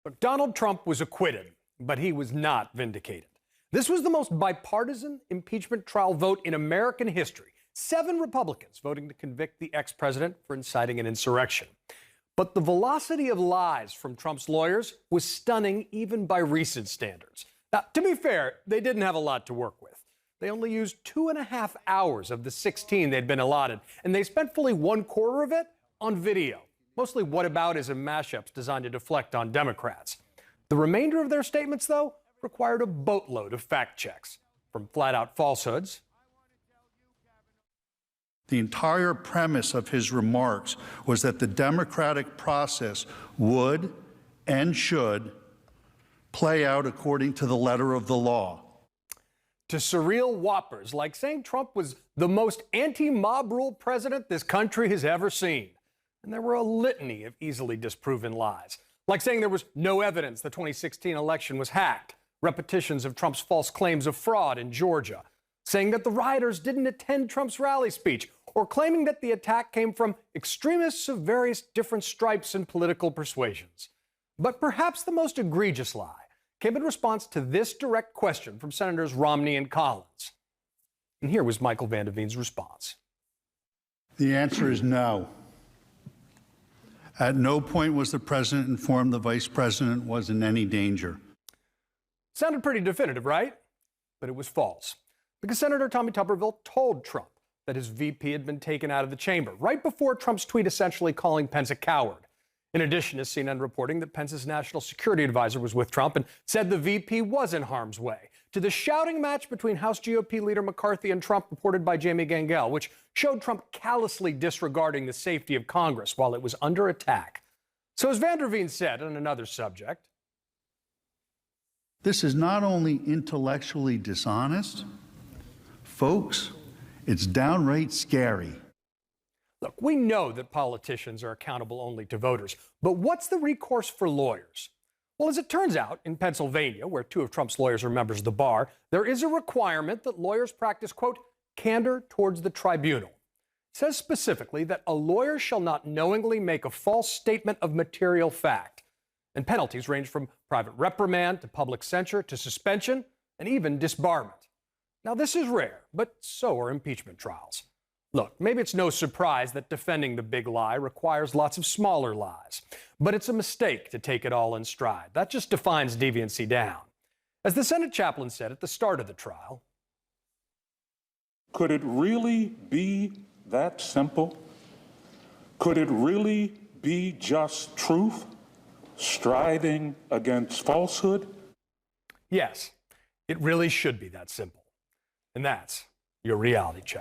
Look, Donald Trump was acquitted, but he was not vindicated. This was the most bipartisan impeachment trial vote in American history. 7 Republicans voting to convict the ex-president for inciting an insurrection. But the velocity of lies from Trump's lawyers was stunning even by recent standards. Now, to be fair, they didn't have a lot to work with. They only used 2.5 hours of the 16 they'd been allotted, and they spent fully 1/4 of it on video. Mostly whataboutism mashups designed to deflect on Democrats. The remainder of their statements, though, required a boatload of fact checks, from flat-out falsehoods. The entire premise of his remarks was that the democratic process would and should play out according to the letter of the law. To surreal whoppers like saying Trump was the most anti-mob rule president this country has ever seen. And there were a litany of easily disproven lies, like saying there was no evidence the 2016 election was hacked, repetitions of Trump's false claims of fraud in Georgia, saying that the rioters didn't attend Trump's rally speech, or claiming that the attack came from extremists of various different stripes and political persuasions. But perhaps the most egregious lie came in response to this direct question from Senators Romney and Collins. And here was Michael Van de Ven's response. The answer is no. At no point was the president informed the vice president was in any danger. Sounded pretty definitive, right? But it was false. Because Senator Tommy Tuberville told Trump that his VP had been taken out of the chamber right before Trump's tweet essentially calling Pence a coward. In addition, is CNN reporting that Pence's national security advisor was with Trump and said the VP was in harm's way, to the shouting match between House GOP leader McCarthy and Trump reported by Jamie Gangel, which showed Trump callously disregarding the safety of Congress while it was under attack. So as Van der Veen said on another subject, this is not only intellectually dishonest, folks, it's downright scary. Look, we know that politicians are accountable only to voters, but what's the recourse for lawyers? Well, as it turns out, in Pennsylvania, where 2 of Trump's lawyers are members of the bar, there is a requirement that lawyers practice, quote, candor towards the tribunal. It says specifically that a lawyer shall not knowingly make a false statement of material fact. And penalties range from private reprimand to public censure to suspension and even disbarment. Now, this is rare, but so are impeachment trials. Look, maybe it's no surprise that defending the big lie requires lots of smaller lies. But it's a mistake to take it all in stride. That just defines deviancy down. As the Senate chaplain said at the start of the trial, could it really be that simple? Could it really be just truth striving against falsehood? Yes, it really should be that simple. And that's your reality check.